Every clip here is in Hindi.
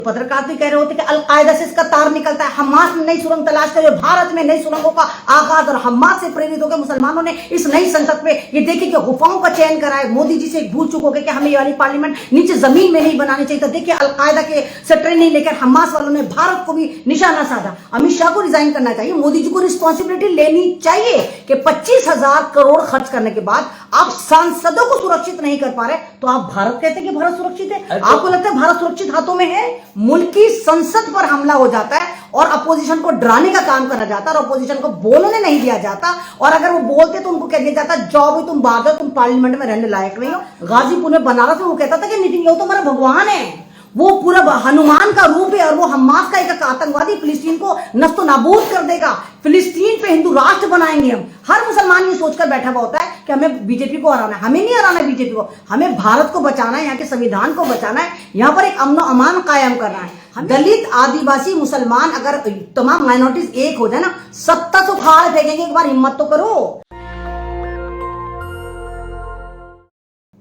पत्रकार भी कह रहे होते कि अलकायदा से इसका तार निकलता है, हमास ने नई सुरंग तलाश कर, भारत में नई सुरंगों का आगाज, और हमास से प्रेरित होकर मुसलमानों ने इस नई संसद पे ये देखिए कि गुफाओं का चयन करा है। मोदी जी से भूल चुके हो कि हमें ये वाली पार्लियामेंट नीचे जमीन में नहीं बनानी चाहिए। तो देखिए अलकायदा के से ट्रेनिंग लेकर हमास वालों ने भारत को भी निशाना साधा। अमित शाह को रिजाइन करना चाहिए, मोदी जी को रिस्पॉन्सिबिलिटी लेनी चाहिए कि 25,000 करोड़ खर्च करने के बाद आप सांसदों को सुरक्षित नहीं कर पा रहे, तो आप भारत कहते हैं कि भारत सुरक्षित है? आपको लगता है भारत सुरक्षित हाथों में है? मुल्क की संसद पर हमला हो जाता है और अपोजिशन को डराने का काम करा जाता है और अपोजिशन को बोलने नहीं दिया जाता, और अगर वो बोलते तो उनको कह दिया जाता जाओ भाई तुम बाहर जाओ, तुम पार्लियामेंट में रहने लायक नहीं हो। गाजीपुर में बनारस में वो कहता था कि नितिन तो हमारा भगवान है, वो पूरा हनुमान का रूप है और वो हमास का एक आतंकवादी फिलिस्तीन को नस्तो नाबूद कर देगा, फिलिस्तीन पे हिंदू राष्ट्र बनाएंगे हम। हर मुसलमान ये सोचकर बैठा हुआ होता है कि हमें बीजेपी को हराना है। हमें नहीं हराना है बीजेपी को, हमें भारत को बचाना है, यहाँ के संविधान को बचाना है, यहाँ पर एक अमन अमान कायम करना है। दलित, आदिवासी, मुसलमान अगर तमाम माइनॉरिटीज एक हो जाए ना, सत्ता तो उखाड़ फेंकेंगे, एक बार हिम्मत तो करो।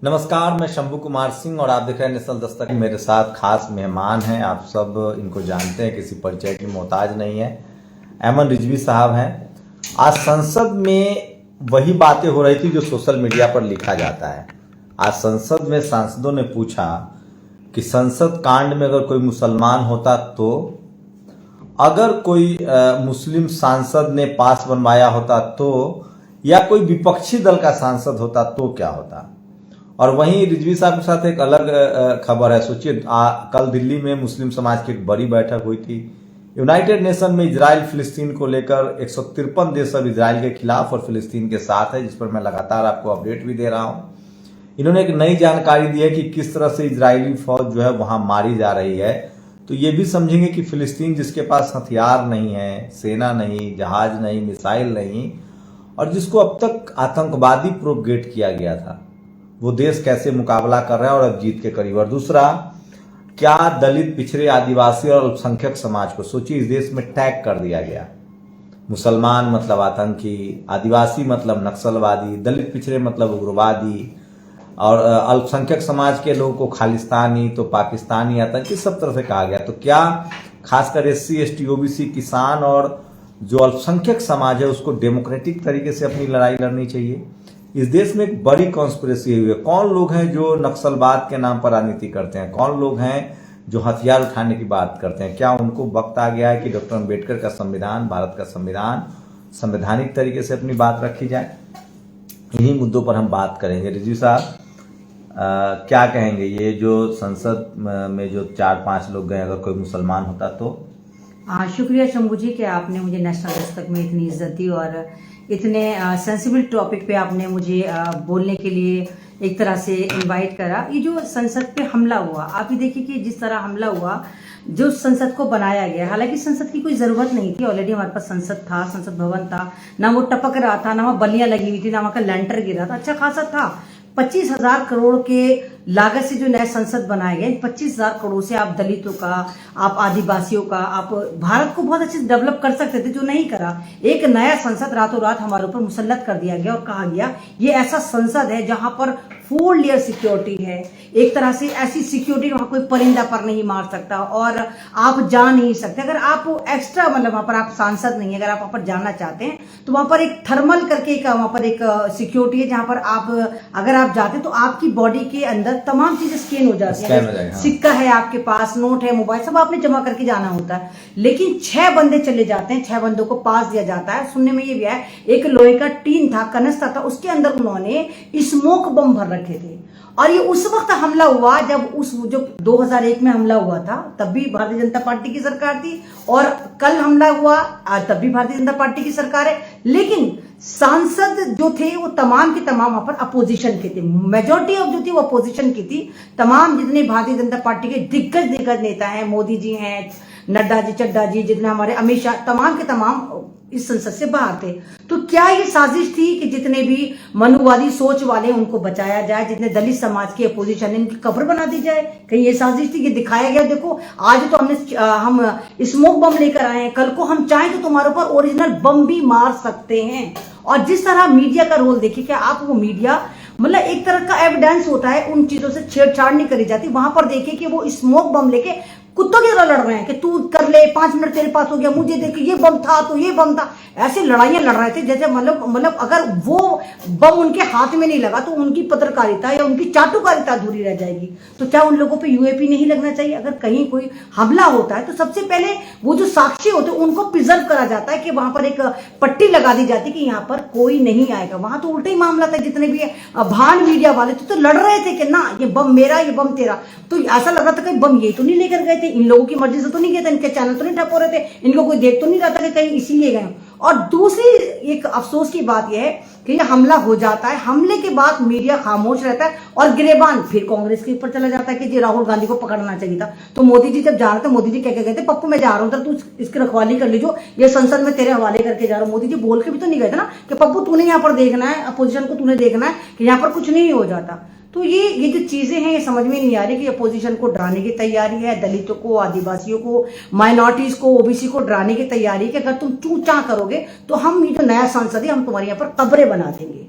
नमस्कार, मैं शंभू कुमार सिंह और आप देख रहे हैं नेशनल दस्तक। मेरे साथ खास मेहमान हैं, आप सब इनको जानते हैं, किसी परिचय की मोहताज नहीं है। ऐमन रिजवी साहब हैं। आज संसद में वही बातें हो रही थी जो सोशल मीडिया पर लिखा जाता है। आज संसद में सांसदों ने पूछा कि संसद कांड में अगर कोई मुसलमान होता तो, अगर कोई मुस्लिम सांसद ने पास बनवाया होता तो, या कोई विपक्षी दल का सांसद होता तो क्या होता। और वहीं रिजवी साहब के साथ एक अलग खबर है। सोचिए, कल दिल्ली में मुस्लिम समाज की एक बड़ी बैठक हुई थी। यूनाइटेड नेशन में इजराइल फिलिस्तीन को लेकर 153 देश अब इजराइल के खिलाफ और फिलिस्तीन के साथ है, जिस पर मैं लगातार आपको अपडेट भी दे रहा हूं। इन्होंने एक नई जानकारी दी है कि किस तरह से इजरायली फौज जो है वहां मारी जा रही है। तो ये भी समझेंगे कि फिलिस्तीन जिसके पास हथियार नहीं है, सेना नहीं, जहाज नहीं, मिसाइल नहीं, और जिसको अब तक आतंकवादी प्रोपगेट किया गया था, वो देश कैसे मुकाबला कर रहा है और अब जीत के करीब। और दूसरा, क्या दलित, पिछड़े, आदिवासी और अल्पसंख्यक समाज को, सोचिए, इस देश में टैग कर दिया गया। मुसलमान मतलब आतंकी, आदिवासी मतलब नक्सलवादी, दलित पिछड़े मतलब उग्रवादी, और अल्पसंख्यक समाज के लोगों को खालिस्तानी, तो पाकिस्तानी, आतंकी, सब तरह से कहा गया। तो क्या खासकर SC, ST, OBC, किसान और जो अल्पसंख्यक समाज है उसको डेमोक्रेटिक तरीके से अपनी लड़ाई लड़नी चाहिए? इस देश में एक बड़ी कॉन्स्पिरेसी हुई है। कौन लोग हैं जो नक्सलवाद के नाम पर राजनीति करते हैं? कौन लोग हैं जो हथियार उठाने की बात करते हैं? क्या उनको वक्त आ गया है कि डॉक्टर अम्बेडकर का संविधान, भारत का संविधान, संवैधानिक तरीके से अपनी बात रखी जाए? इन्हीं मुद्दों पर हम बात करेंगे। रिजवी साहब, क्या कहेंगे, ये जो संसद में जो 4-5 लोग गए, अगर कोई मुसलमान होता तो? शुक्रिया शंभू जी कि आपने मुझे नेशनल दस्तक में इतनी इज्जत दी और इतने सेंसिबल टॉपिक पे आपने मुझे बोलने के लिए एक तरह से इनवाइट करा। ये जो संसद पे हमला हुआ, आप ही देखिए कि जिस तरह हमला हुआ, जो संसद को बनाया गया, हालांकि संसद की कोई जरूरत नहीं थी, ऑलरेडी हमारे पास संसद था, संसद भवन था, ना वो टपक रहा था, ना वहाँ बल्लियां लगी हुई थी, ना वहाँ का लेंटर गिरा था, अच्छा खासा था। 25,000 करोड़ के लागत से जो नया संसद बनाए गए, 25,000 करोड़ से आप दलितों का, आप आदिवासियों का, आप भारत को बहुत अच्छे से डेवलप कर सकते थे, जो नहीं करा। एक नया संसद रातों रात हमारे ऊपर मुसल्लत कर दिया गया और कहा गया ये ऐसा संसद है जहां पर 4 लेयर सिक्योरिटी है। एक तरह से ऐसी सिक्योरिटी वहां कोई परिंदा पर नहीं मार सकता और आप जा नहीं सकते। अगर आप एक्स्ट्रा मतलब वहां पर आप सांसद नहीं है, अगर आप वहां पर जाना चाहते हैं तो वहां पर एक थर्मल करके वहां पर एक सिक्योरिटी है, जहां पर आप अगर आप जाते हैं तो आपकी बॉडी के अंदर तमाम चीजें स्कैन हो जाती है। सिक्का है आपके पास, नोट है, मोबाइल, सब आपने जमा करके जाना होता है। लेकिन 6 बंदे चले जाते हैं, 6 बंदों को पास दिया जाता है। सुनने में ये भी है, एक लोहे का टीन था, कनस्ता था, उसके अंदर उन्होंने स्मोक बम भर रखे थे। और ये उस वक्त हमला हुआ जब उस जो 2001 में हमला हुआ था, तब भी भारतीय जनता पार्टी की सरकार थी, और कल हमला हुआ तब भी भारतीय जनता पार्टी की सरकार है। लेकिन सांसद जो थे वो तमाम के तमाम वहां पर अपोजिशन के थे, मेजोरिटी ऑफ जो थी वो अपोजिशन की थी। तमाम जितने भारतीय जनता पार्टी के दिग्गज नेता हैं, मोदी जी हैं, नड्डा जी, चड्डा जी, जितने हमारे अमित शाह, तमाम के तमाम इस संसद से बाहर थे। तो क्या ये साजिश थी कि जितने भी मनुवादी सोच वाले उनको बचाया जाए, जितने दलित समाज की अपोजिशन है इनकी कब्र बना दी जाए? कहीं ये साजिश थी कि दिखाया गया देखो आज तो हम स्मोक बम लेकर आए हैं, कल को हम चाहें तो तुम्हारे ऊपर ओरिजिनल बम भी मार सकते हैं। और जिस तरह मीडिया का रोल देखिए, क्या आप वो मीडिया मतलब एक तरह का एविडेंस होता है, उन चीजों से छेड़छाड़ नहीं करी जाती। वहां पर देखिए कि वो स्मोक बम लेके कुत्तों की तरह लड़ रहे हैं कि तू कर ले, 5 मिनट तेरे पास हो गया, मुझे देख ये बम था तो ये बम था। ऐसे लड़ाइयां लड़ रहे थे जैसे मतलब अगर वो बम उनके हाथ में नहीं लगा तो उनकी पत्रकारिता या उनकी चाटुकारिता अधूरी रह जाएगी। तो क्या उन लोगों पे यूएपी नहीं लगना चाहिए? अगर कहीं कोई हमला होता है तो सबसे पहले वो जो साक्षी होते हैं उनको प्रिजर्व करा जाता है कि वहां पर एक पट्टी लगा दी जाती है कि यहाँ पर कोई नहीं आएगा। वहां तो उल्टा ही मामला था, जितने भी भान मीडिया वाले तो लड़ रहे थे कि ना ये बम मेरा, ये बम तेरा। तो ऐसा लग रहा था कि बम ये तो नहीं लेकर गए थे, इन लोगों की मर्जी से तो नहीं गए थे, इनके चैनल तो नहीं ठप हो रहे थे, इनको कोई देख तो नहीं रहा था कि कहीं इसीलिए गए। और दूसरी एक अफसोस की बात यह है कि ये हमला हो जाता है, हमले के बाद मीडिया खामोश रहता है और गिरेबान फिर कांग्रेस के ऊपर चला जाता है कि जी राहुल गांधी को पकड़ना चाहिए था। तो मोदी जी जब जा रहे थे, मोदी जी क्या कहते थे, पप्पू मैं जा रहा हूं, तू इसकी रखवाली कर लीजो, ये संसद में तेरे हवाले करके जा रहा हूं। मोदी जी बोल के भी तो नहीं गए थे ना कि पप्पू तूने यहाँ पर देखना है, अपोजिशन को तूने देखना है कि यहाँ पर कुछ नहीं हो जाता। तो ये जो चीजें हैं ये समझ में नहीं आ रही कि अपोजिशन को डराने की तैयारी है, दलितों को, आदिवासियों को, माइनॉरिटीज को, ओबीसी को डराने की तैयारी है कि अगर तुम चू चा करोगे तो हम ये जो नया संसद है हम तुम्हारे यहाँ पर कब्रें बना देंगे।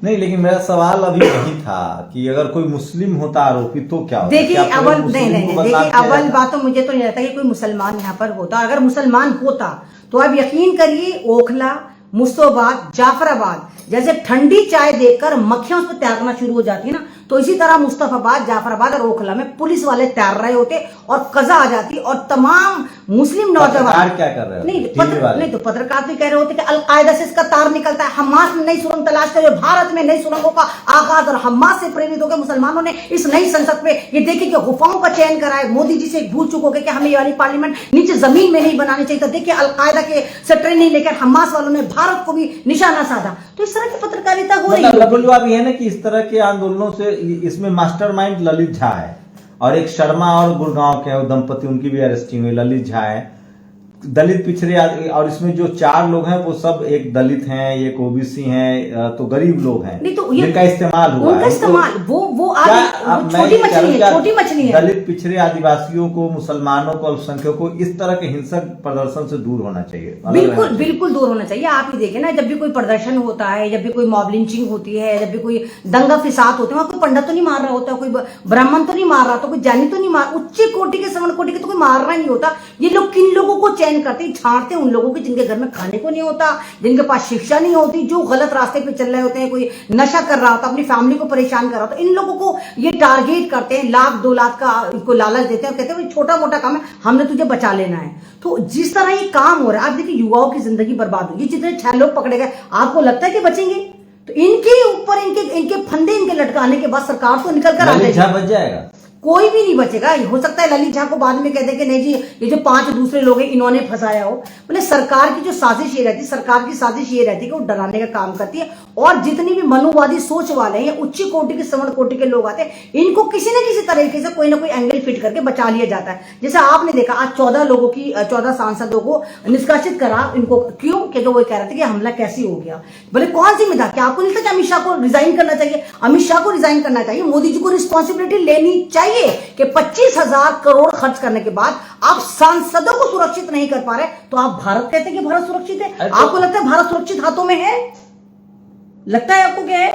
नहीं, लेकिन मेरा सवाल अभी यही था कि अगर कोई मुस्लिम होता आरोपी तो क्या होता? देखिए अव्वल देखिए अव्वल बात तो मुझे तो नहीं लगता कि कोई मुसलमान यहाँ पर होता। अगर मुसलमान होता तो आप यकीन करिए ओखला, मुस्तफाबाद, जाफराबाद जैसे ठंडी चाय देखकर मक्खियां उस पर तैरना शुरू हो जाती है ना, तो इसी तरह मुस्तफाबाद, जाफराबाद और ओखला में पुलिस वाले तैर रहे होते और कजा आ जाती और तमाम मुस्लिम नौजवान क्या कर रहे नहीं तो पत्रकार तो कह रहे होते कि अलकायदा से इसका तार निकलता है, हमास ने नई सुरंग तलाश कर, भारत में नई सुरंगों का आगाज, और हमास से प्रेरित होकर मुसलमानों ने इस नई संसद में ये देखिए कि गुफाओं का चयन करा है। मोदी जी से भूल चुके हो कि हमें ये वाली पार्लियामेंट नीचे जमीन में नहीं बनानी चाहिए। तो देखिए अलकायदा के से ट्रेनिंग लेकर हमास वालों ने भारत को भी निशाना साधा। तो इस तरह की पत्रकारिता हो रही है। मतलब ये है ना कि इस तरह के आंदोलनों से इसमें मास्टरमाइंड ललित झा है और एक शर्मा और गुड़गांव के दंपति, उनकी भी अरेस्टिंग हुई। ललित झा है, दलित पिछड़े, और इसमें जो 4 लोग हैं वो सब एक दलित हैं, एक ओबीसी हैं, तो गरीब लोग हैं जिनका इस्तेमाल हुआ है। छोटी मछली है। दलित पिछड़े आदिवासियों को, मुसलमानों को, अल्पसंख्यकों को इस तरह के हिंसक प्रदर्शन से दूर होना चाहिए। बिल्कुल दूर होना चाहिए। आप ही देखिए ना, जब भी कोई प्रदर्शन होता है, जब भी कोई मॉब लिंचिंग होती है, जब भी कोई दंगा फिसाद होते हैं, वहां कोई पंडित तो नहीं मार रहा होता, कोई ब्राह्मण तो नहीं मार रहा, तो कोई जैनी तो नहीं मार, उच्च कोटि के, श्रवण कोटि के तो कोई मार रहा नहीं होता। ये लोग किन लोगों को चयन करते, छांटते उन लोगों के जिनके घर में खाने को नहीं होता, जिनके पास शिक्षा नहीं होती, जो गलत रास्ते पे चल रहे होते हैं, कोई नशा कर रहा होता, अपनी फैमिली को परेशान कर रहा होता, इन लोगों को ये टारगेट करते हैं, 1-2 लाख का इनको लालच देते हैं, कहते हैं छोटा मोटा काम है, हमने तुझे बचा लेना है। तो जिस तरह ये काम हो रहा है, आप देखिए युवाओं की जिंदगी बर्बाद हुई। जितने 6 लोग पकड़े गए, आपको लगता है कि बचेंगे? तो इनके ऊपर इनके फंदे इनके लटकाने के बाद सरकार तो निकल कर आ जाएगा, कोई भी नहीं बचेगा। हो सकता है ललित झा को बाद में कहते कि नहीं जी ये जो 5 दूसरे लोग हैं इन्होंने फंसाया हो। मतलब सरकार की जो साजिश ये रहती, सरकार की साजिश ये रहती है कि वो डराने का काम करती है, और जितनी भी मनुवादी सोच वाले हैं या उच्च कोटि के, श्रवण कोटि के लोग आते हैं, इनको किसी न किसी तरीके से कोई ना कोई एंगल फिट करके बचा लिया जाता है। जैसे आपने देखा आज 14 सांसदों को निष्कासित करा, इनको क्यों? क्योंकि वो कह रहे थे कि हमला कैसे हो गया। बोले कौन जिम्मेदार? क्या आपको नहीं लगता कि अमित शाह को रिजाइन करना चाहिए? अमित शाह को रिजाइन करना चाहिए, मोदी जी को रिस्पॉन्सिबिलिटी लेनी चाहिए कि 25,000 करोड़ खर्च करने के बाद आप सांसदों को सुरक्षित नहीं कर पा रहे, तो आप भारत कहते हैं कि भारत सुरक्षित है? आपको लगता है भारत सुरक्षित हाथों में है? लगता है आपको क्या है?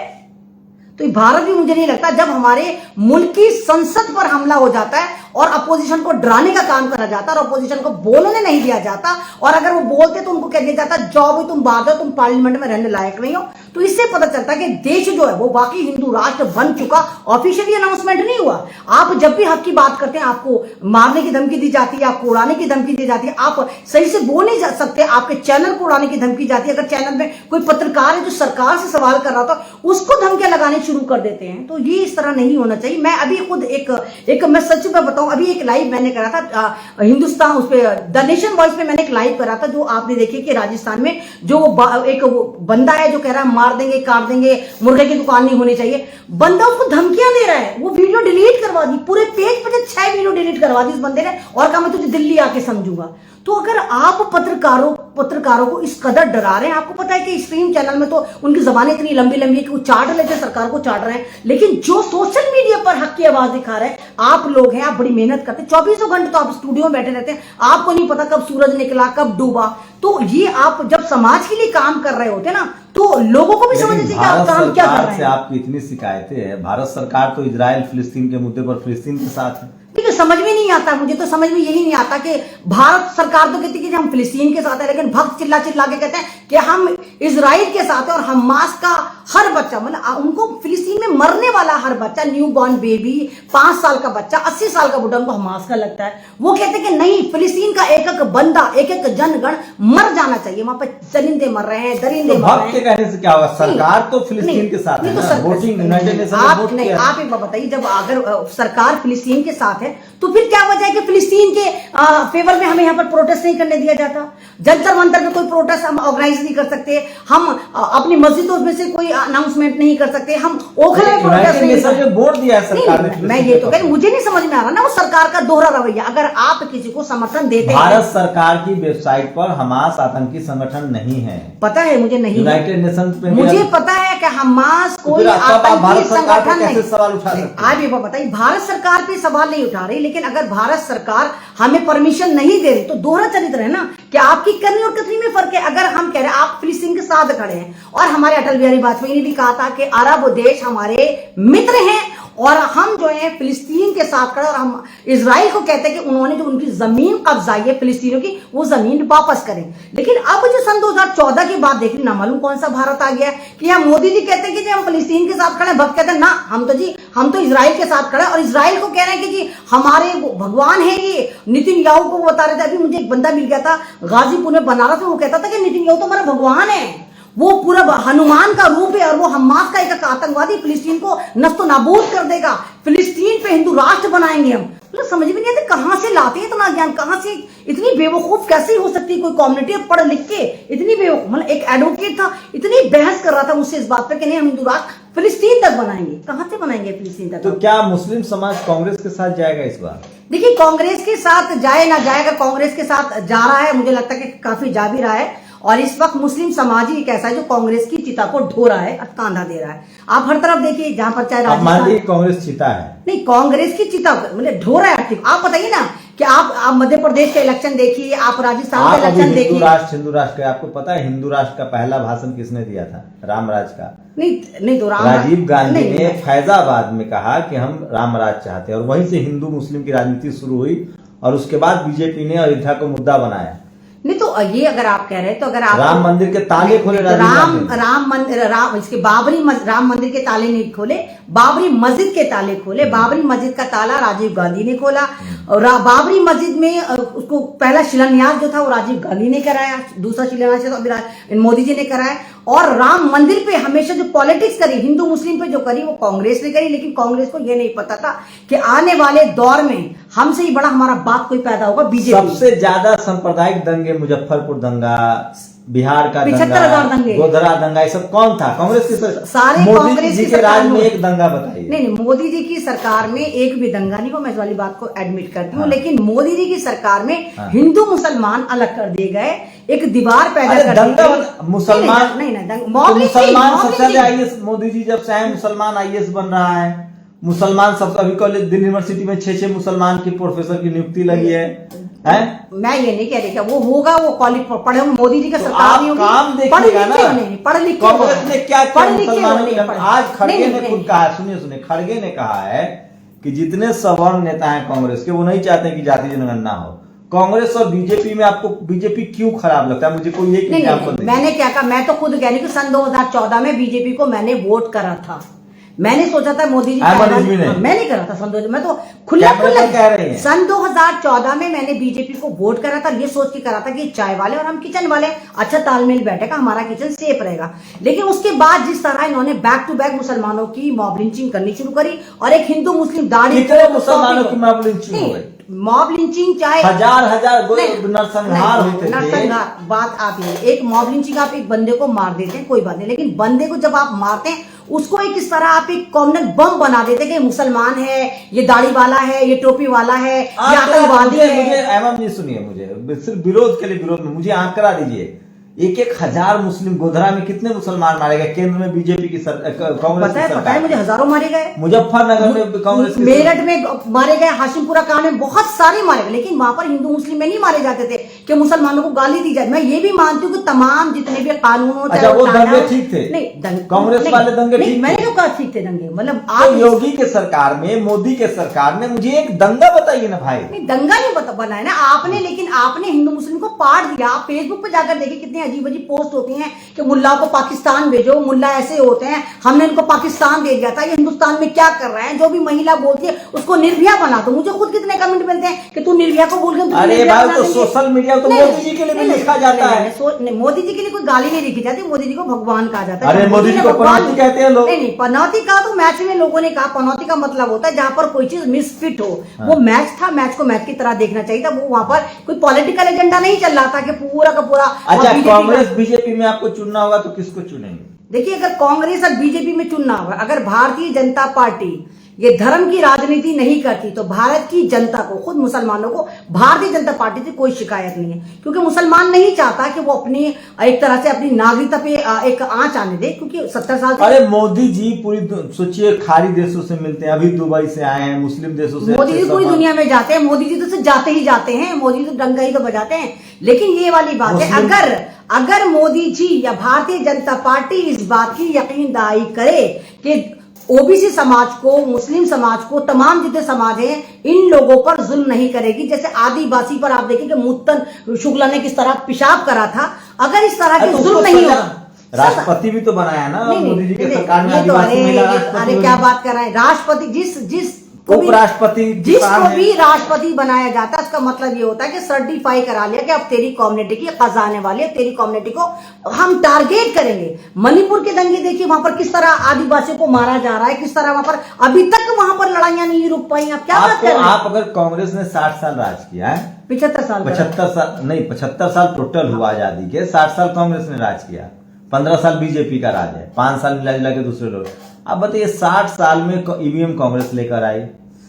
तो भारत भी मुझे नहीं लगता। जब हमारे मुल्क की संसद पर हमला हो जाता है और अपोजिशन को डराने का काम करा जाता है और अपोजिशन को बोलने नहीं दिया जाता, और अगर वो बोलते तो उनको कह दिया जाता जाओ भाई तुम बाहर जाओ, तुम पार्लियामेंट में रहने लायक नहीं हो। तो इससे पता चलता है कि देश जो है वो वाकई हिंदू राष्ट्र बन चुका। ऑफिशियली अनाउंसमेंट नहीं हुआ। आप जब भी हक की बात करते हैं आपको मारने की धमकी दी जाती है, आपको उड़ाने की धमकी दी जाती है, आप सही से बोल नहीं सकते, आपके चैनल को उड़ाने की धमकी जाती है। अगर चैनल में कोई पत्रकार है जो सरकार से सवाल कर रहा था, उसको धमकियां लगाने शुरू कर देते हैं। तो ये इस तरह नहीं होना चाहिए। मैं अभी खुद एक मैं सच में बताऊं, अभी एक लाइव मैंने करा था हिंदुस्तान, उस पे द नेशन वॉइस पे मैंने एक लाइव करा था, जो आपने देखी कि राजस्थान में जो एक बंदा है जो कह रहा है मार देंगे, काट देंगे, मुर्गे की दुकान नहीं होनी चाहिए, बंदा उसको धमकियां दे रहा है। वो वीडियो डिलीट करवा दी, पूरे पेज पे 6 वीडियो डिलीट करवा दी उस बंदे ने, और कहा मैं तुझे दिल्ली आके समझूंगा। तो अगर आप पत्रकारों को इस कदर डरा रहे हैं, आपको पता है कि स्ट्रीम चैनल में तो उनकी जबानें इतनी लंबी लंबी है कि वो चाट लेते हैं, सरकार को चाट रहे हैं, लेकिन जो सोशल मीडिया पर हक की आवाज दिखा रहे हैं आप लोग हैं, आप बड़ी मेहनत करते हैं, 24 घंटे तो आप स्टूडियो में बैठे रहते हैं, आपको नहीं पता कब सूरज निकला कब डूबा। तो ये आप जब समाज के लिए काम कर रहे होते ना, तो लोगों को भी समझना चाहिए कि आप काम क्या कर रहे हैं। आपकी इतनी शिकायतें हैं, भारत सरकार तो इजराइल फिलिस्तीन के मुद्दे पर फिलिस्तीन के साथ है। तो समझ में नहीं आता, मुझे तो समझ में यही नहीं आता कि भारत सरकार तो कहती है कि हम फिलिस्तीन के साथ है, लेकिन भक्त चिल्ला चिल्ला के कहते हैं कि हम इजराइल के साथ है और हमास का हर बच्चा, मतलब उनको फिलिस्तीन में मरने वाला हर बच्चा, न्यू बॉर्न बेबी, 5 साल का बच्चा, 80 साल का बुढ़ा, उनको हमास का लगता है। वो कहते हैं कि नहीं, फिलिस्तीन का एक एक बंदा, एक एक जनगण मर जाना चाहिए, वहां पर चरिंदे मर रहे हैं, दरिंदे मर रहे हैं। के कहने से क्या होगा, सरकार तो फिलिस्तीन के साथ है ना, वोटिंग यूनाइटेड नेशन ने वोट किया। आप एक बात बताइए, जब अगर सरकार फिलिस्तीन के साथ है तो फिर क्या वजह है कि फिलिस्तीन के फेवर में हमें यहाँ पर प्रोटेस्ट नहीं करने दिया जाता? जंतर मंतर में कोई प्रोटेस्ट हम ऑर्गेनाइज नहीं कर सकते, हम अपनी मस्जिदों में से कोई अनाउंसमेंट नहीं कर सकते, हम ओखला में प्रोटेस्ट नहीं कर सकते। वोट दिया है सरकार ने। मैं ये तो कह रही, मुझे नहीं समझ में आ रहा ना वो सरकार का दोहरा रवैया। अगर आप किसी को समर्थन देते हैं, भारत सरकार की वेबसाइट पर हमास आतंकी संगठन नहीं है, पता है मुझे, नहीं यूनाइटेड नेशन पे मुझे पता है कि हमास कोई आतंकी संगठन नहीं। सवाल उठा सकते हैं? आप ये बताइए, भारत सरकार पे सवाल नहीं उठा रही, लेकिन अगर भारत सरकार हमें परमिशन नहीं दे रही तो दोहरा चरित्र है ना कि आपकी करनी और कथनी में फर्क है। अगर हम कह रहे हैं आप फिलिस्तीन के साथ खड़े हैं, और हमारे अटल बिहारी वाजपेयी ने भी कहा था कि अरब देश हमारे मित्र हैं और हम जो है फिलिस्तीन के साथ खड़े, और हम इजराइल को कहते हैं कि उन्होंने जो उनकी जमीन कब्जाई है फिलिस्तीनियों की, वो जमीन वापस करें। लेकिन अब जो सन 2014 की बात देख रही, ना मालूम कौन सा भारत आ गया कि यहाँ मोदी जी कहते हैं कि जी हम फिलिस्तीन के साथ खड़े, भक्त कहते हैं ना हम तो इजराइल के साथ खड़े, और इजराइल को कह रहे हैं कि जी हमारे भगवान है ये। नितिन याहू को बता रहे थे, अभी मुझे एक बंदा मिल गया था गाजीपुर में बनारस में, वो कहता था कि नितिन याहू तो हमारा भगवान है, वो पूरा हनुमान का रूप है, और वो हमास का एक आतंकवादी फिलिस्तीन को नस्तो नाबूद कर देगा, फिलिस्तीन पे हिंदू राष्ट्र बनाएंगे हम। मतलब समझ में नहीं आता कहां से लाते हैं इतना ज्ञान, कहां से इतनी बेवकूफ कैसे हो सकती है कोई कम्युनिटी पढ़ लिख के इतनी बेवकूफ। मतलब एक एडवोकेट था, इतनी बहस कर रहा था मुझसे इस बात पे कि नहीं हम हिंदू राष्ट्र फिलिस्तीन तक बनाएंगे। कहां से बनाएंगे फिलिस्तीन तक? तो क्या मुस्लिम समाज कांग्रेस के साथ जाएगा इस बार? देखिए, कांग्रेस के साथ जाए ना जाएगा, कांग्रेस के साथ जा रहा है, मुझे लगता है कि काफी जा भी रहा है। और इस वक्त मुस्लिम समाज ही एक ऐसा है जो कांग्रेस की चिता को ढो रहा है, कांधा दे रहा है। आप हर तरफ देखिए, जहां पर चाहे राजस्थान, कांग्रेस चिता है, नहीं कांग्रेस की चिता मतलब ढो रहा है। आप बताइए ना कि आप मध्य प्रदेश के इलेक्शन देखिए, आप राजस्थान के इलेक्शन देखिए। हिंदू राष्ट्र आपको पता है हिंदू राष्ट्र का पहला भाषण किसने दिया था? रामराज का। नहीं तो राजीव गांधी ने फैजाबाद में कहा कि हम रामराज चाहते हैं, और वहीं से हिंदू मुस्लिम की राजनीति शुरू हुई, और उसके बाद बीजेपी ने अयोध्या को मुद्दा बनाया। नहीं तो ये अगर आप कह रहे हैं तो अगर आप राम मंदिर के ताले खोले, इसके राम मंदिर के ताले नहीं खोले, बाबरी मस्जिद के ताले खोले। बाबरी मस्जिद का ताला राजीव गांधी ने खोला, और बाबरी मस्जिद में उसको पहला शिलान्यास जो था वो राजीव गांधी ने कराया, दूसरा शिलान्यास तो अभी मोदी जी ने कराया। और राम मंदिर पे हमेशा जो पॉलिटिक्स करी हिंदू मुस्लिम पे जो करी वो कांग्रेस ने करी, लेकिन कांग्रेस को ये नहीं पता था कि आने वाले दौर में हमसे ही बड़ा हमारा बाप कोई पैदा होगा, बीजेपी। सबसे ज्यादा सांप्रदायिक दंगे, मुजफ्फरपुर दंगा, बिहार का 75,000 दंगे, गोधरा दंगा, ये सब कौन था? कांग्रेस की सारे मोदी जी के राज में एक दंगा बताइए। नहीं, मोदी जी की सरकार में एक भी दंगा नहीं हुआ, मैं इस वाली बात को एडमिट करती हूँ। लेकिन मोदी जी की सरकार में हिंदू मुसलमान अलग कर दिए गए, एक दीवार पैदा कर दी गई। मुसलमान नहीं, मुसलमान सबसे आईएएस, मोदी जी जब से आए मुसलमान आईएएस बन रहा है। मुसलमान सब, अभी कॉलेज दिल्ली यूनिवर्सिटी में 6 मुसलमान की प्रोफेसर की नियुक्ति लगी है। मैं ये नहीं कह रही क्या वो होगा, वो पढ़े मोदी जी का सरकार नहीं होगी, काम देखिएगा ना, पढ़ लिख कांग्रेस ने क्या किया? आज खड़गे ने खुद कहा, सुनिए, खड़गे ने कहा है कि जितने सवर्ण नेता हैं कांग्रेस के, वो नहीं चाहते कि जाति जनगणना हो। कांग्रेस और बीजेपी में आपको बीजेपी क्यों खराब लगता है? मुझे कोई एक एग्जांपल दीजिए। मैंने क्या कहा, मैं तो खुद कह रही हूँ सन 2014 में बीजेपी को मैंने वोट करा था। मैंने सोचा था मोदी जी मैं नहीं करा था सन 2000, मैं तो खुला कह रही है। सन 2014 में मैंने बीजेपी को वोट करा था, ये सोच के करा था कि चाय वाले और हम किचन वाले अच्छा तालमेल बैठेगा, हमारा किचन सेफ रहेगा। लेकिन उसके बाद जिस तरह इन्होंने बैक टू बैक मुसलमानों की मॉब लिंचिंग करनी शुरू करी, और एक हिंदू मुस्लिम दाढ़ी मुसलमानों की मॉब लिंचिंग हो गई, मॉब लिंचिंग चाहे हजार नरसंहार होते थे। नरसंहार बात आप ये, एक मॉब लिंचिंग आप एक बंदे को मार देते हैं कोई बात नहीं, लेकिन बंदे को जब आप मारते हैं उसको एक इस तरह आप एक कॉमन बम बना देते कि मुसलमान है, ये दाढ़ी वाला है, ये टोपी वाला है, ये आतंकवादी है। मुझे एवं नहीं, सुनिए, मुझे सिर्फ विरोध के लिए विरोध में मुझे आंकड़ा दीजिए, 1,000 मुस्लिम, गोधरा में कितने मुसलमान मारे गए? केंद्र में बीजेपी की कांग्रेस की पता है मुझे, हजारों मारे गए। मुजफ्फरनगर में कांग्रेस, मेरठ में मारे गए, हाशिमपुरा कांड में बहुत सारे मारे गए, लेकिन वहां पर हिंदू मुस्लिम में नहीं मारे जाते थे कि मुसलमानों को गाली दी जाए। मैं ये भी मानती हूँ कि तमाम जितने भी कानूनों, अच्छा वो दंगे ठीक थे, नहीं कांग्रेस वाले दंगे ठीक थे? मैंने तो कहा ठीक थे दंगे, मतलब तो आप योगी के सरकार में, मोदी के सरकार में मुझे एक दंगा बताइए ना भाई। नहीं, दंगा नहीं बनाया ना आपने, लेकिन आपने हिंदू मुस्लिम को पाट दिया। आप फेसबुक पे जाकर देखिए कितने अजीब अजीब पोस्ट होती हैं कि मुल्ला को पाकिस्तान भेजो, मुल्ला ऐसे होते हैं, हमने इनको पाकिस्तान दे दिया था, ये हिंदुस्तान में क्या कर रहे हैं। जो भी महिला बोलती है उसको निर्भया बना दो। मुझे खुद कितने कमेंट मिलते हैं कि तू निर्भया को बोल के, अरे भाई तो सोशल मीडिया तो मोदी जी के लिए भी लिखा जाता है। मोदी जी के लिए कोई गाली नहीं लिखी जाती, मोदी जी को भगवान कहा जाता है। अरे मोदी जी को पनौती कहते हैं लोग। नहीं, पनौती का तो मैच में लोगों ने कहा, पनौती का मतलब होता है जहां पर कोई चीज मिसफिट हो। वो मैच था, मैच को मैच की तरह देखना चाहिए था। वो वहां पर कोई पॉलिटिकल एजेंडा नहीं चल रहा था कि पूरा का पूरा। अच्छा, कांग्रेस बीजेपी में आपको चुनना होगा तो किसको चुनेंगे? देखिए, अगर कांग्रेस और बीजेपी में चुनना होगा, अगर भारतीय जनता पार्टी ये धर्म की राजनीति नहीं करती तो भारत की जनता को, खुद मुसलमानों को भारतीय जनता पार्टी से कोई शिकायत नहीं है। क्योंकि मुसलमान नहीं चाहता कि वो अपनी एक तरह से अपनी नागरिकता पे एक आंच आने दे, क्योंकि 70 साल से। अरे मोदी जी पूरी सोचिए खाड़ी देशों से मिलते हैं, अभी दुबई से आए हैं, मुस्लिम देशों से। मोदी जी पूरी दुनिया में जाते हैं, मोदी जी तो जाते ही जाते हैं, मोदी जी तो डंगा ही तो बजाते हैं। लेकिन ये वाली बात है, अगर मोदी जी या भारतीय जनता पार्टी इस बात की यकीन दहाई करे कि ओबीसी समाज को, मुस्लिम समाज को, तमाम जितने समाज हैं, इन लोगों पर जुल्म नहीं करेगी। जैसे आदिवासी पर आप देखिए कि मुत्तन शुक्ला ने किस तरह पेशाब करा था, अगर इस तरह के जुल्म नहीं होगा। राष्ट्रपति भी तो बनाया ना मोदी जी के सरकार में, आदिवासी महिला राष्ट्रपति। अरे क्या बात कर रहे हैं, राष्ट्रपति जिस उपराष्ट्रपति जिसको भी राष्ट्रपति बनाया जाता है, उसका मतलब ये होता है कि सर्टिफाई करा लिया कि अब तेरी कम्युनिटी की खजा आने वाली है, तेरी कम्युनिटी को हम टारगेट करेंगे। मणिपुर के दंगे देखिए, वहां पर किस तरह आदिवासियों को मारा जा रहा है, किस तरह वहां पर अभी तक वहां पर लड़ाइयां नहीं रुक पाई। आप क्या बात कर रहे हैं? आप अगर कांग्रेस ने 60 साल राज किया है, 75 साल नहीं, 75 साल टोटल हुआ आजादी के, 60 साल कांग्रेस ने राज किया, 15 साल बीजेपी का राज है, 5 साल मिला जुला के दूसरे लोग। अब बताइए 60 साल में ईवीएम कांग्रेस लेकर आई,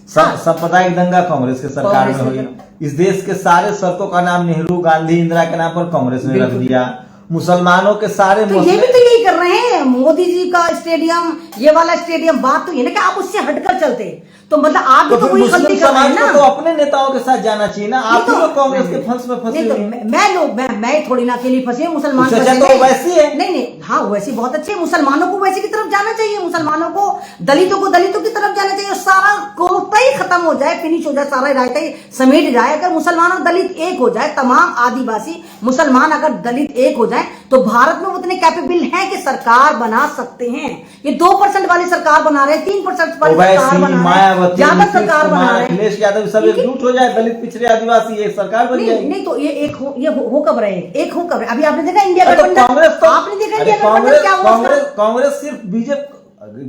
सांप्रदायिक दंगा कांग्रेस के सरकार में हुई, इस देश के सारे सड़कों का नाम नेहरू, गांधी, इंदिरा के नाम पर कांग्रेस ने रख दिया, मुसलमानों के सारे तो ये भी तो यही कर रहे हैं। मोदी जी का स्टेडियम, ये वाला स्टेडियम, बात तो ये ना कि आप उससे हटकर चलते, तो मतलब आप भी तो वही गलती कर रहे हैं ना। तो अपने नेताओं के साथ जाना चाहिए ना, आप तो कांग्रेस के फंस में फंसे हुए हैं। मैं थोड़ी ना अकेली फंसी हूँ, मुसलमान तो वैसी है। नहीं, हाँ वैसी बहुत अच्छी है। मुसलमानों को वैसी की तरफ जाना चाहिए, मुसलमानों को, दलितों की तरफ जाना चाहिए। सारा कोता ही खत्म हो जाए, फिनिश हो जाए, सारा रायता ही समेट जाए। अगर मुसलमान और दलित एक हो जाए, तमाम आदिवासी मुसलमान अगर दलित एक हो जाए, तो भारत में उतने कैपेबल हैं कि सरकार बना सकते हैं। ये 2% वाली सरकार बना रहे हैं, 3% वाली सरकार बना रहे हैं, ज्यादा सरकार बना रहे हैं। अखिलेश यादव सब एकजुट हो जाए, दलित, पिछड़े, आदिवासी, एक सरकार बन जाएगी। नहीं तो ये हो कब रहे, एक हो कब रहे? अभी आपने देखा इंडिया गठबंधन, आपने देखा इंडिया गठबंधन क्या हुआ? कांग्रेस सिर्फ बीजेपी,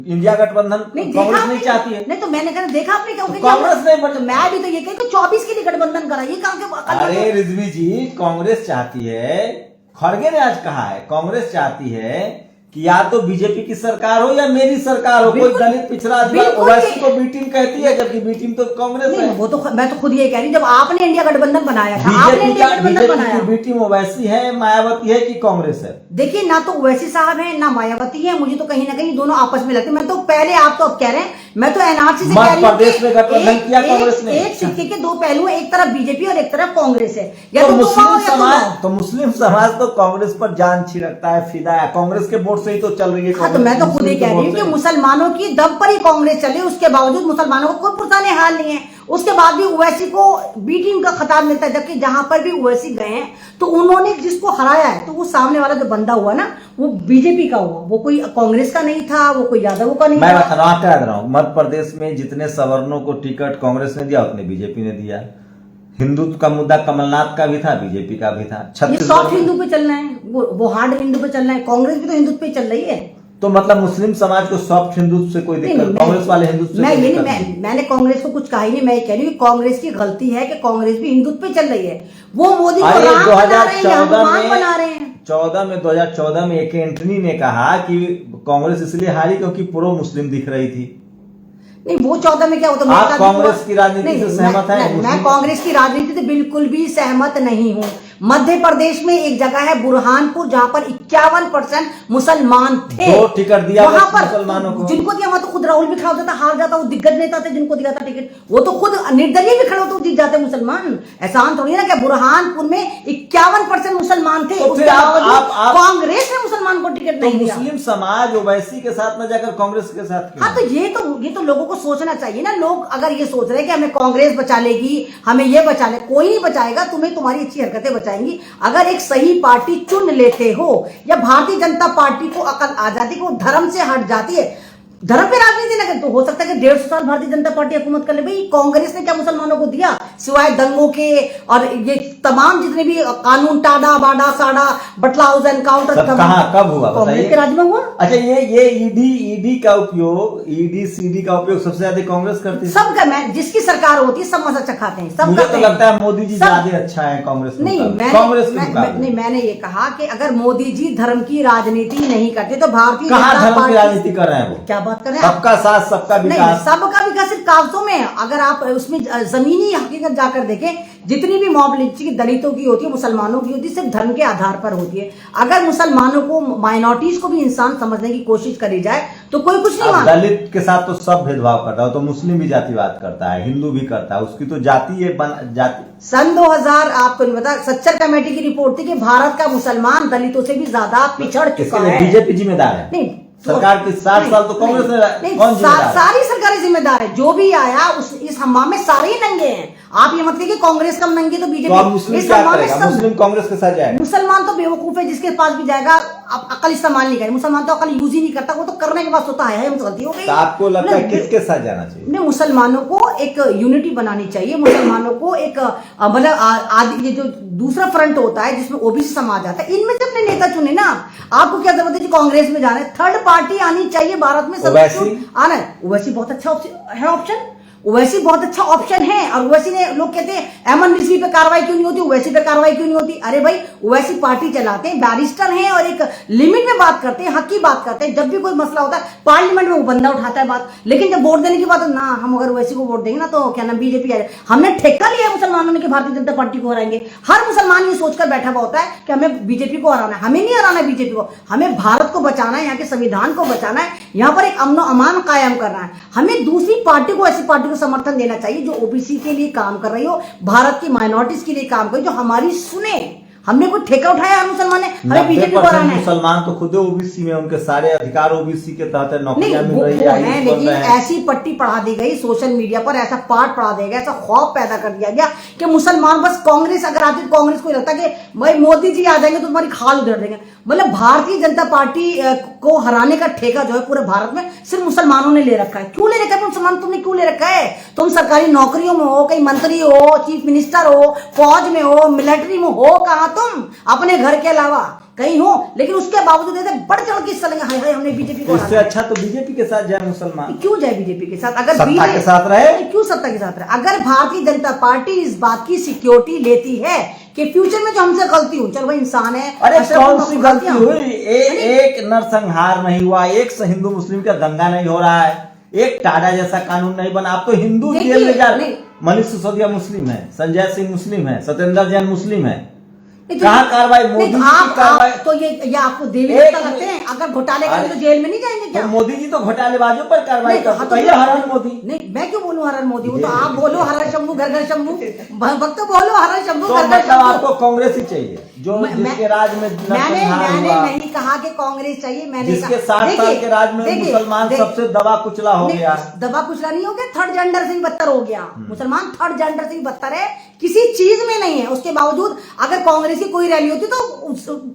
इंडिया गठबंधन कांग्रेस नहीं चाहती है। नहीं तो मैंने कहा देखा आपने क्या कांग्रेस नहीं, तो मैं भी तो ये कहती हूँ 24 के लिए गठबंधन करा, ये कहाँ के? अरे रिजवी जी, कांग्रेस चाहती है, खड़गे ने आज कहा है, कांग्रेस चाहती है कि या तो बीजेपी की सरकार हो या मेरी सरकार हो, कोई दलित, पिछड़ा, आदिवासी को बी टीम कहती है, जबकि बी टीम तो कांग्रेस है। वो तो मैं तो खुद ये कह रही हूँ, जब आपने इंडिया गठबंधन बनाया था, आपने इंडिया गठबंधन बनाया, बी टीम ओवैसी है, मायावती है कि कांग्रेस है? देखिए, ना तो ओवैसी साहब है ना मायावती है, मुझे तो कहीं ना कहीं दोनों आपस में लगते हैं। मैं तो पहले, आप तो अब कह रहे हैं, मैं तो एनआरसी से कह रही हूँ, प्रदेश में गठबंधन किया कांग्रेस ने। एक सिक्के के दो पहलू, एक तरफ बीजेपी और एक तरफ कांग्रेस है। या तो मुस्लिम समाज तो कांग्रेस पर जान छिड़कता है, फिदा है, कांग्रेस के वोट से ही तो चल रही है। हाँ, तो मैं तो खुद ही कह रही हूँ कि मुसलमानों की दम पर ही कांग्रेस चले, उसके बावजूद मुसलमानों को कोई पुरसाने हाल नहीं है। उसके बाद भी ओवैसी को बी टीम का खिताब मिलता है, जबकि जहां पर भी ओवैसी गए हैं तो उन्होंने जिसको हराया है, तो वो सामने वाला जो बंदा हुआ ना, वो बीजेपी का हुआ, वो कोई कांग्रेस का नहीं था, वो कोई यादव का नहीं था। मैं बता रहा हूँ, मध्य प्रदेश में जितने सवर्णों को टिकट कांग्रेस ने दिया उतने बीजेपी ने दिया। हिंदुत्व का मुद्दा कमलनाथ का भी था, बीजेपी का भी था। ये सॉफ्ट हिंदू पे चलना है, वो हार्ड हिंदू पे चलना है। कांग्रेस भी तो हिंदुत्व पे चल रही है। तो मतलब मुस्लिम समाज को सॉफ्ट हिंदुत्व से कोई दिक्कत, कांग्रेस वाले हिंदुत्व से मैंने कांग्रेस को कुछ कहा ही नहीं। मैं कह रही हूँ कांग्रेस की गलती है कि कांग्रेस भी हिंदुत्व पे चल रही है। वो मोदी को राम बना रहे हैं, भगवान बना रहे हैं। 2014 में एक एंटनी ने कहा कि कांग्रेस इसलिए हारी क्योंकि प्रो मुस्लिम दिख रही थी। नहीं, वो 14 में क्या होता? आप कांग्रेस की राजनीति से सहमत है? मैं कांग्रेस की राजनीति से बिल्कुल भी सहमत नहीं हूँ। मध्य प्रदेश में एक जगह है बुरहानपुर जहां पर 51% मुसलमान थे। 2 टिकट दिया वहां पर मुसलमानों को, जिनको दिया वहां तो खुद राहुल भी खड़ा होता था, हार जाता, वो दिग्गज नेता थे जिनको दिया था टिकट, वो तो खुद निर्दलीय भी खड़े होते, जीत जाते मुसलमान। एहसान थोड़ी ना कि बुरहानपुर में 51% मुसलमान थे, तो उसके फिर बावजूद कांग्रेस ने मुसलमान को टिकट तो नहीं दिया। मुस्लिम समाज ओवैसी के साथ न जाकर कांग्रेस के साथ क्यों? हाँ, तो ये तो लोगों को सोचना चाहिए ना। लोग अगर ये सोच रहे हैं कि हमें कांग्रेस बचा लेगी, हमें ये बचा ले, कोई नहीं बचाएगा, तुम्हें तुम्हारी अच्छी हरकतें बचाएंगी। अगर एक सही पार्टी चुन लेते हो, या भारतीय जनता पार्टी को अकल आ जाती है, वो धर्म से हट जाती है, धर्म पे राजनीति लगे, तो हो सकता है कि 150 साल भारतीय जनता पार्टी हुकूमत कर ले। भाई कांग्रेस ने क्या मुसलमानों को दिया सिवाय दंगों के, और ये तमाम जितने भी कानून टाडा बाडा साडा बटला हाउस एनकाउंटर कहाँ कब हुआ कांग्रेस के राज में हुआ। अच्छा, ये ईडी का उपयोग, ईडी सीडी का उपयोग सबसे ज्यादा कांग्रेस करती है। सबका, मैं जिसकी सरकार होती है सब मजा चखाते हैं, सब मुझे करते तो हैं। लगता है मोदी जी ज्यादा अच्छा है कांग्रेस नहीं, मैंने ये कहा कि अगर मोदी जी धर्म की राजनीति नहीं करते तो भारतीय कहाँ जनता धर्म की पार्टी राजनीति कर रहे हैं वो? क्या बात कर रहे हैं? सबका साथ सबका नहीं, विकास। सबका विकास सिर्फ कागजों में है। अगर आप उसमें जमीनी हकीकत जाकर देखें, जितनी भी मॉब लिंचिंग की दलितों की होती है, मुसलमानों की होती है, सिर्फ धर्म के आधार पर होती है। अगर मुसलमानों को, माइनॉरिटीज को भी इंसान समझने की कोशिश करी जाए तो कोई कुछ नहीं मानता। दलित के साथ तो सब भेदभाव करता है, तो मुस्लिम भी जातिवाद करता है, हिंदू भी करता है, उसकी तो जाति है जाति। सन 2000 आपको नहीं पता, सच्चर कमेटी की रिपोर्ट थी कि भारत का मुसलमान दलितों से भी ज्यादा पिछड़ चुका है। बीजेपी जिम्मेदार है? नहीं, सरकार की 60 साल तो कांग्रेस ने, कौन जिम्मेदार है? सारी सरकारें जिम्मेदार है। जो भी आया इस हम्माम में सारे ही नंगे हैं। आप ये मत कहिए कांग्रेस कम नंगे तो बीजेपी। तो मुस्लिम क्या करेगा? मुस्लिम कांग्रेस के साथ जाएगा? मुसलमान तो बेवकूफ है, जिसके पास भी जाएगा अब अकल इस्तेमाल नहीं करे। मुसलमान तो अकल यूज ही नहीं करता, वो तो करने के बाद सोता है हम गलती हो गई। तो आपको लगता है किसके साथ जाना चाहिए? नहीं, मुसलमानों को एक यूनिटी बनानी चाहिए। मुसलमानों को एक मतलब ये जो दूसरा फ्रंट होता है जिसमें ओबीसी समाज आता है, इनमें से अपने नेता चुने ना। आपको क्या जरूरत है कि कांग्रेस में जाना है? थर्ड पार्टी आनी चाहिए भारत में। सब आना है। ओवैसी बहुत अच्छा है ऑप्शन, ओवैसी बहुत अच्छा ऑप्शन है। और ओवैसी ने, लोग कहते हैं एमन रिजवी पे कार्रवाई क्यों नहीं होती, ओवैसी पे कार्रवाई क्यों नहीं होती? अरे भाई, ओवैसी पार्टी चलाते हैं, बैरिस्टर हैं, और एक लिमिट में बात करते हैं, हक की बात करते हैं। जब भी कोई मसला होता है पार्लियामेंट में वो बंदा उठाता है बात, लेकिन जब वोट देने की बात ना, हम अगर ओवैसी को वोट देंगे ना तो क्या नाम बीजेपी आएगा। हमने ठेका लिया है मुसलमानों ने कि भारतीय जनता पार्टी को हराएंगे। हर मुसलमान ये सोचकर बैठा हुआ होता है कि हमें बीजेपी को हराना है। हमें नहीं हराना है बीजेपी को, हमें भारत को बचाना है, यहाँ के संविधान को बचाना है, यहाँ पर एक अमन अमान कायम करना है। हमें दूसरी पार्टी को, ऐसी पार्टी को समर्थन देना चाहिए जो ओबीसी के लिए काम कर रही हो, भारत की माइनॉरिटीज के लिए काम कर रही हो, जो हमारी सुने। हमने कोई ठेका उठाया हर मुसलमान ने, हमें बीजेपी को हराना है। मुसलमान तो खुद ओबीसी में, उनके सारे अधिकार ओबीसी के तहत है, नौकरियां मिल रही है, लेकिन ऐसी पट्टी पढ़ा दी गई सोशल मीडिया पर, ऐसा पाठ पढ़ा दिया गया, ऐसा खौफ पैदा कर दिया गया कि मुसलमान बस कांग्रेस अगर आती तो कांग्रेस को लगता है कि भाई मोदी जी आ जाएंगे तो तुम्हारी खाल उधेड़ देंगे। मतलब भारतीय जनता पार्टी को हराने का ठेका जो है पूरे भारत में सिर्फ मुसलमानों ने ले रखा है। क्यों ले रखा है? मुसलमान तुमने क्यों ले रखा है? तुम सरकारी नौकरियों में हो, कहीं मंत्री हो, चीफ मिनिस्टर हो, फौज में हो, मिलिट्री में हो, कहा तुम अपने घर के अलावा कहीं हो, लेकिन उसके बावजूद बढ़ चढ़ के हिस्सा लेंगे। हाय हमने बीजेपी को, इससे अच्छा तो बीजेपी के साथ जाए मुसलमान। क्यों जाए बीजेपी के साथ? अगर सत्ता के साथ रहे, क्यों सत्ता के साथ रहे? अगर भारतीय जनता पार्टी इस बात की सिक्योरिटी लेती है कि फ्यूचर में जो हमसे गलती हुई, चलो भाई इंसान है, अरे कौन सी गलती हुई? एक नरसंहार नहीं हुआ, एक हिंदू मुस्लिम का दंगा नहीं हो रहा है, एक टाडा जैसा कानून नहीं बना। आप तो हिंदू जेल में जा रहे। मनीष सिसोदिया मुस्लिम है, संजय सिंह मुस्लिम है, सत्येंद्र जैन मुस्लिम है, कहाँ कार्रवाई? मोदी जी की कार्रवाई। तो ये आपको देवी देवता लगते हैं? अगर घोटाले करेंगे तो जेल में नहीं जाएंगे क्या? तो मोदी जी तो घोटालेबाजों पर कार्रवाई करते हैं। हरण मोदी नहीं, मैं क्यों बोलूं हरण मोदी? वो तो आप बोलो हरण शंभू घर घर शंभू, भक्त बोलो हरण शंभू घर घर शंभू। आपको कांग्रेस ही चाहिए जो जिसके राज में मैंने नहीं कहा कि कांग्रेस चाहिए, मैंने जिसके 60 साल के राज में मुसलमान सबसे दबा कुचला हो गया। दबा कुचला नहीं हो गया, थर्ड जेंडर से भी बदतर हो गया। मुसलमान थर्ड जेंडर से भी बदतर है, किसी चीज में नहीं है। उसके बावजूद अगर कांग्रेस की कोई रैली होती तो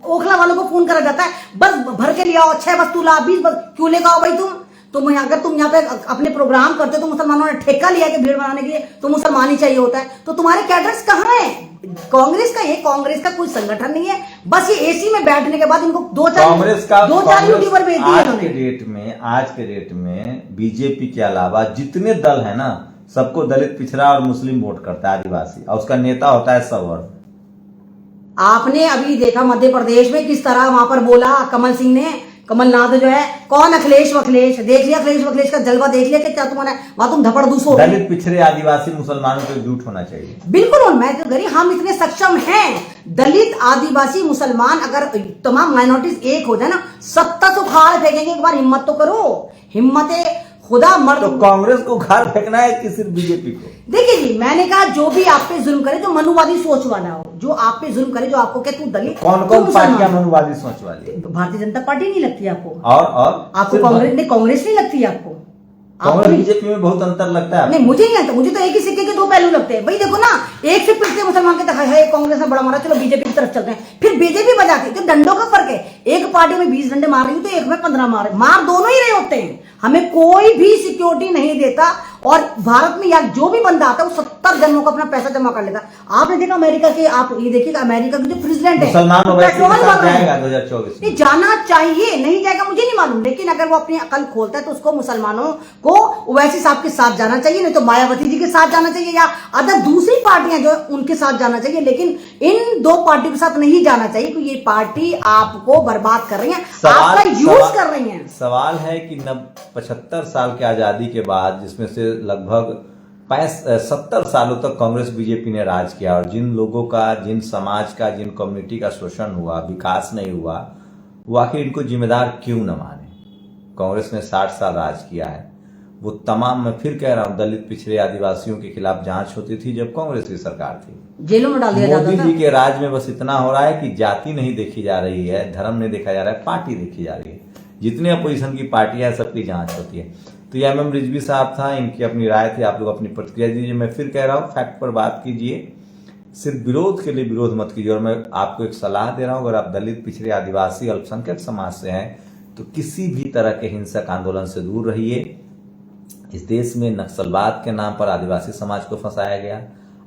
ओखला वालों को फोन करा जाता है, बस भर के लिया 6 बस तू ला 20 बस क्यों लेकर आओ भाई तुम अगर तुम यहाँ पे अपने प्रोग्राम करते हो तो मुसलमानों ने ठेका लिया कि भीड़ बनाने के लिए तो मुसलमान ही चाहिए होता है। तो तुम्हारे कैडर्स कहाँ हैं? कांग्रेस का कोई संगठन नहीं है, बस ये एसी में बैठने के बाद इनको दो चार यूट्यूबर भेज दिए। आज के डेट में बीजेपी के अलावा जितने दल है ना, सबको दलित, पिछड़ा और मुस्लिम वोट करता है, आदिवासी, और उसका नेता होता है सवर्ण। आपने अभी देखा मध्य प्रदेश में किस तरह वहां पर बोला कमल सिंह ने, कमलनाथ जो है, कौन अखिलेश वखिलेश, देख लिया अखिलेश वखिलेश का जलवा देख लिया कि क्या तुम्हारा वहां तुम धपड़ दूसो। दलित, पिछड़े, आदिवासी, मुसलमानों को एकजुट होना चाहिए। बिल्कुल, मैं तो गरीब, हम इतने सक्षम हैं दलित, आदिवासी, मुसलमान, अगर तमाम माइनॉरिटीज एक हो जाए ना, 70 तो खाड़ फेंकेंगे। एक बार हिम्मत तो करो, हिम्मत खुदा मर्द। तो कांग्रेस को खाड़ फेंकना है कि सिर्फ बीजेपी को? देखिए जी, मैंने कहा जो भी आप पे जुल्म करे, जो मनुवादी सोच वाला हो, जो आप पे जुल्म करे, जो आपको कहे तू दलित, कौन कौन पार्टियां मनुवादी सोच वाली है? भारतीय जनता पार्टी नहीं लगती आपको? और आपको कांग्रेस नहीं लगती आपको? कांग्रेस बीजेपी में बहुत अंतर लगता है? नहीं, मुझे नहीं लगता। मुझे तो एक ही सिक्के के दो पहलू लगते हैं भाई। देखो ना, एक से पिटते मुसलमान के तक है, कांग्रेस ने बड़ा मारा, चलो बीजेपी की तरफ चलते हैं, फिर बीजेपी बजाती है। तो डंडों का फर्क है, एक पार्टी में 20 डंडे मार रही हूँ तो एक में 15 मार दोनों ही रहे होते हैं। हमें कोई भी सिक्योरिटी नहीं देता। और भारत में यार जो भी बंदा आता है वो 70 जन्मों का अपना पैसा जमा कर लेता। आपने देखा अमेरिका के, आप ये देखिएगा अमेरिका के जो प्रेसिडेंट है, जाएगा 2024 में? जाना चाहिए, नहीं जाएगा मुझे नहीं मालूम, लेकिन अगर वो अपनी अकल खोलता है तो उसको मुसलमानों को ओवैसी साहब के साथ जाना चाहिए, नहीं तो मायावती जी के साथ जाना चाहिए, या अदर दूसरी पार्टियां जो उनके साथ जाना चाहिए। लेकिन इन दो पार्टियों के साथ नहीं जाना चाहिए, क्योंकि ये पार्टी आपको बर्बाद कर रही है, आपका यूज कर रही है। सवाल है कि 75 साल की आजादी के बाद, जिसमें से लगभग 70 सालों तक कांग्रेस बीजेपी ने राज किया, और जिन लोगों का, जिन समाज का, जिन कम्युनिटी का शोषण हुआ, विकास नहीं हुआ, वो आखिर इनको जिम्मेदार क्यों न माने? कांग्रेस ने 60 साल राज किया है। वो तमाम, मैं फिर कह रहा हूं, दलित, पिछड़े, आदिवासियों के खिलाफ जांच होती थी जब कांग्रेस की सरकार थी, जेलों में डाल दिया जाता था। मोदी जी के राज में बस इतना हो रहा है कि जाति नहीं देखी जा रही है, धर्म नहीं देखा जा रहा है, पार्टी देखी जा रही है। जितने अपोजिशन की पार्टियां हैं सबकी जांच होती है। तो ये एमएम रिजवी साहब था, इनकी अपनी राय थी, आप लोग अपनी प्रतिक्रिया दीजिए। मैं फिर कह रहा हूं, फैक्ट पर बात कीजिए, सिर्फ विरोध के लिए विरोध मत कीजिए। और मैं आपको एक सलाह दे रहा हूं, अगर आप दलित, पिछड़े, आदिवासी, अल्पसंख्यक समाज से हैं तो किसी भी तरह के हिंसक आंदोलन से दूर रहिए। इस देश में नक्सलवाद के नाम पर आदिवासी समाज को फंसाया गया,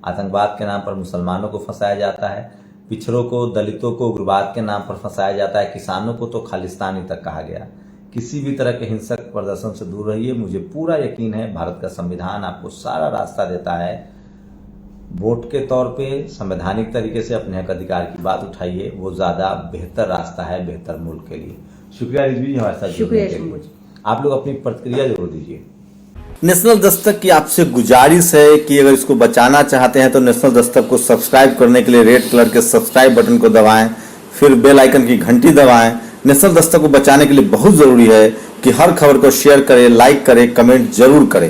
आतंकवाद के नाम पर मुसलमानों को फंसाया जाता है, पिछड़ों को, दलितों को उग्रवाद के नाम पर फंसाया जाता है, किसानों को तो खालिस्तानी तक कहा गया। किसी भी तरह के हिंसक प्रदर्शन से दूर रहिए। मुझे पूरा यकीन है भारत का संविधान आपको सारा रास्ता देता है। वोट के तौर पे संवैधानिक तरीके से अपने हक अधिकार की बात उठाइए, वो ज्यादा बेहतर रास्ता है बेहतर मुल्क के लिए। शुक्रिया रिजवी जी हमारे साथ जुड़ने के लिए। आप लोग अपनी प्रतिक्रिया जरूर दीजिए। नेशनल दस्तक की आपसे गुजारिश है कि अगर इसको बचाना चाहते हैं तो नेशनल दस्तक को सब्सक्राइब करने के लिए रेड कलर के सब्सक्राइब बटन को दबाएं, फिर बेल आइकन की घंटी दबाएं। नेशनल दस्तक को बचाने के लिए बहुत जरूरी है कि हर खबर को शेयर करें, लाइक करें, कमेंट जरूर करें।